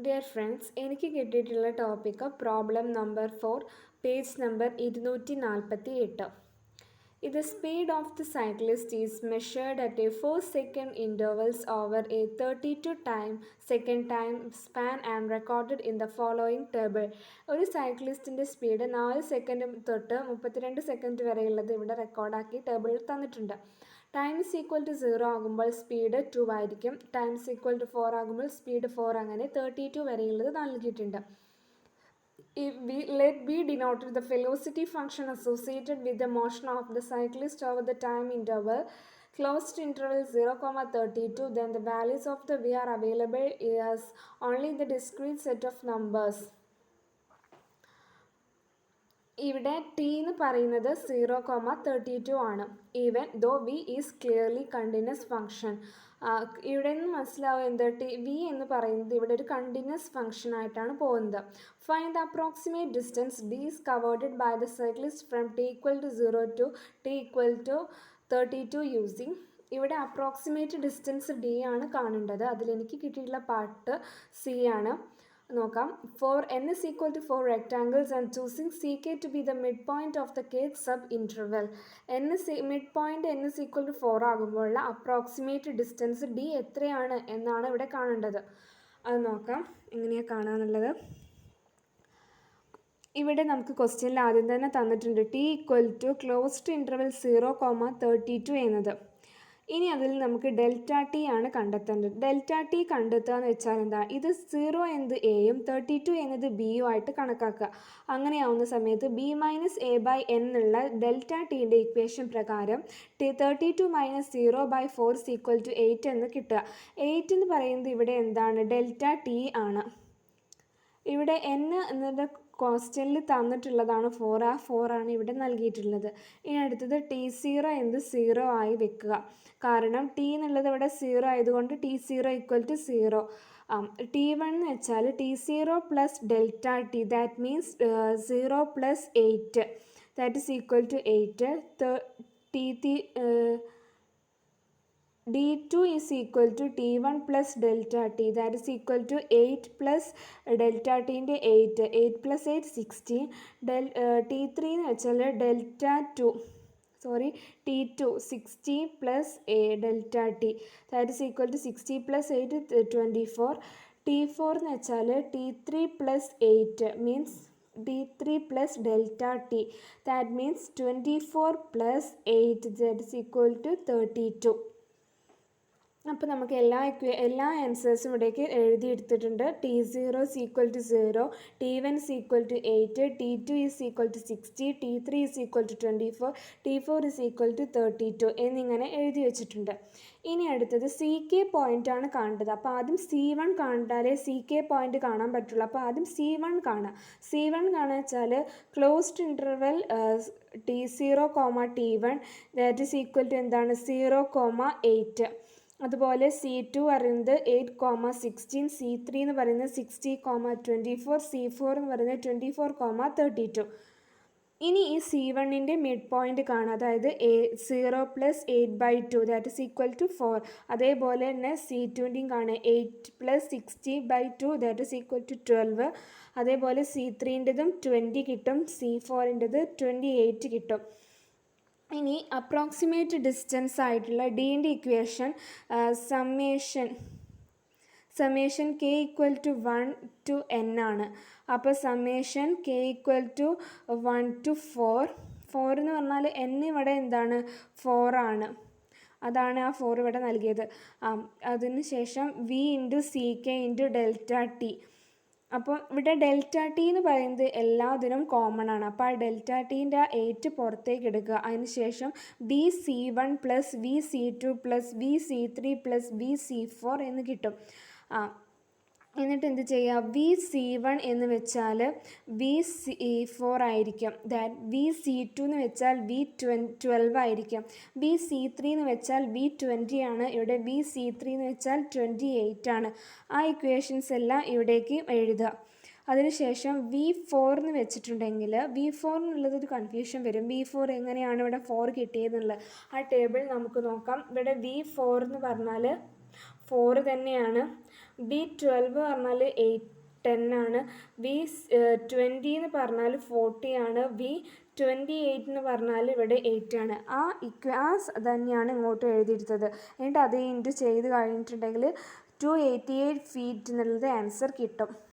Dear friends, എനിക്ക് കിട്ടിയിട്ടുള്ള topic problem number 4, page number 248. The speed of the cyclist is measured at a 4-second intervals over a 32-second time span and recorded in the following table. ഒരു സൈക്ലിസ്റ്റിൻ്റെ speed 4 second തൊട്ട് 32 second വരെയുള്ളത് ഇവിടെ റെക്കോർഡാക്കി ടേബിളിൽ തന്നിട്ടുണ്ട്. Time is equal to 0 ആകുമ്പോൾ speed 2 ആയിരിക്കും. Time is equal to 4 ആകുമ്പോൾ speed 4, അങ്ങനെ 32 വരെയുള്ളത് നൽകിയിട്ടുണ്ട്. Let B denoted the velocity function associated with the motion of the cyclist over the time interval closed interval 0,32. Then the values of the V are available as only the discrete set of numbers. ഇവിടെ t എന്ന് പറയുന്നത് 0,32 ആണ്. Even though v is clearly continuous function. ഇവിടെ നിന്ന് മനസ്സിലാവും എന്ത്, V എന്ന് പറയുന്നത് ഇവിടെ ഒരു കണ്ടിന്യൂസ് ഫംഗ്ഷൻ ആയിട്ടാണ് പോകുന്നത്. Find the approximate distance d is covered by the cyclist from t equal to 0 to t equal to 32 using. ഇവിടെ അപ്രോക്സിമേറ്റ് ഡിസ്റ്റൻസ് ഡി ആണ് കാണേണ്ടത്. അതിലെനിക്ക് കിട്ടിയിട്ടുള്ള പാർട്ട് സി ആണ്. നോക്കാം. For n is equal to 4 rectangles and choosing ck to be the midpoint of the kth sub interval. midpoint n is equal to 4 ആകുമ്പോഴുള്ള approximate distance d എത്രയാണ് എന്നാണ് ഇവിടെ കാണേണ്ടത്. അത് നോക്കാം എങ്ങനെയാണ് കാണാന്നുള്ളത്. ഇവിടെ നമുക്ക് ക്വസ്റ്റ്യനിൽ ആദ്യം തന്നെ തന്നിട്ടുണ്ട് t equal to closed interval 0,32 എന്നത്. ഇനി അതിൽ നമുക്ക് ഡെൽറ്റ ടി ആണ് കണ്ടെത്തേണ്ടത്. ഡെൽറ്റ ടി കണ്ടെത്തുക എന്ന് വെച്ചാൽ എന്താ, ഇത് 0 എന്നത് എയും 32 എന്നത് ബിയും ആയിട്ട് കണക്കാക്കുക. അങ്ങനെയാവുന്ന സമയത്ത് b minus a by n എന്നുള്ള ഡെൽറ്റ ടീൻ്റെ ഇക്വേഷൻ പ്രകാരം 32 മൈനസ് 0/4 is equal to 8 എന്ന് കിട്ടുക. 8 എന്ന് പറയുന്നത് ഇവിടെ എന്താണ്, ഡെൽറ്റ ടി ആണ്. ഇവിടെ n എന്നത് ക്വസ്റ്റ്യനിൽ തന്നിട്ടുള്ളതാണ് 4. ആ 4 ആണ് ഇവിടെ നൽകിയിട്ടുള്ളത്. ഇനി അടുത്തത് T0 എന്ത് 0 ആയി വെക്കുക. കാരണം ടി എന്നുള്ളത് ഇവിടെ 0 ആയതുകൊണ്ട് T0 ഈക്വൽ ടു 0. T1 എന്ന് വെച്ചാൽ T0 plus delta t, that means 0 plus 8, that is equal to 8. D2 is equal to T1 plus delta T, that is equal to 8 plus delta T ൻ്റെ 8 plus 8 16. T3 എന്ന് വെച്ചാൽ T2 60 plus delta T, that is equal to 60 plus 8 24. T4 എന്ന് വെച്ചാൽ T3 plus 8 means D3 plus delta T, that means 24 plus 8, that is equal to 32. അപ്പോൾ നമുക്ക് എല്ലാ ആൻസേഴ്സും ഇവിടേക്ക് എഴുതിയെടുത്തിട്ടുണ്ട്. T0 is equal to 0, T1 is equal to 8, T2 is equal to 60, T3 is equal to 24, T4 is equal to 32 എന്നിങ്ങനെ എഴുതി വെച്ചിട്ടുണ്ട്. ഇനി അടുത്തത് CK point ആണ് കാണേണ്ടത്. അപ്പോൾ ആദ്യം C1 കണ്ടാലേ CK പോയിൻ്റ് കാണാൻ പറ്റുള്ളൂ. അപ്പോൾ ആദ്യം C1 കാണാം. C1 കാണാൻ വെച്ചാൽ closed interval T0, T1 that is equal to എന്താണ് 0,8. അതുപോലെ C2 പറയുന്നത് 8,16, C3 എന്ന് പറയുന്നത് 60,24, C4 എന്ന് പറയുന്നത് 24,32. ഇനി ഈ C1ൻ്റെ മിഡ് പോയിൻ്റ് കാണാം, അതായത് 0 plus 8/2, that is equal to 4. അതേപോലെ തന്നെ C2ൻ്റെയും കാണാം 8 plus 60/2, that is equal to 12. അതേപോലെ C3ൻ്റെതും 20 കിട്ടും, C4ൻ്റെത് 28 കിട്ടും. ഇനി അപ്രോക്സിമേറ്റ് ഡിസ്റ്റൻസ് ആയിട്ടുള്ള ഡീൻ്റെ equation summation k equal to 1 to n ആണ്. അപ്പോൾ summation k equal to 1 to 4 എന്ന് പറഞ്ഞാൽ n ഇവിടെ എന്താണ് 4 ആണ്. അതാണ് ആ 4 ഇവിടെ നൽകിയത്. അതിന് ശേഷം v into CK into delta T. അപ്പോൾ ഇവിടെ ഡെൽറ്റ ടി എന്ന് പറയുന്നത് എല്ലാത്തിനും കോമൺ ആണ്. അപ്പോൾ ആ ഡെൽറ്റ ടീൻ്റെ 8 പുറത്തേക്ക് എടുക്കുക. അതിനുശേഷം VC1 plus VC2 plus VC3 plus VC4 എന്ന് കിട്ടും. എന്നിട്ട് എന്ത് ചെയ്യുക, VC1 എന്ന് വെച്ചാൽ VC4 ആയിരിക്കും, VC2 എന്ന് വെച്ചാൽ V12 ആയിരിക്കും, VC3 എന്ന് വെച്ചാൽ V20 ആണ്. ഇവിടെ VC3 എന്ന് വെച്ചാൽ 28 ആണ്. ആ ഇക്വേഷൻസ് എല്ലാം ഇവിടേക്ക് എഴുതുക. അതിനുശേഷം V4 എന്ന് വെച്ചിട്ടുണ്ടെങ്കിൽ V4 എന്നുള്ളത് ഒരു കൺഫ്യൂഷൻ വരും. V4 എങ്ങനെയാണ് ഇവിടെ 4 കിട്ടിയതെന്നുള്ളത് ആ ടേബിൾ നമുക്ക് നോക്കാം. ഇവിടെ V4 എന്ന് പറഞ്ഞാൽ 4 തന്നെയാണ്. ബി 12 പറഞ്ഞാൽ 10 ആണ്, ബി 20 എന്ന് പറഞ്ഞാൽ 40 ആണ്, ബി 28 എന്ന് പറഞ്ഞാൽ ഇവിടെ 8 ആണ്. ആ തന്നെയാണ് ഇങ്ങോട്ട് എഴുതിയെടുത്തത്. എന്നിട്ട് അത് ഇൻറ്റു ചെയ്ത് കഴിഞ്ഞിട്ടുണ്ടെങ്കിൽ 288 ഫീറ്റ് എന്നുള്ളത് ആൻസർ കിട്ടും.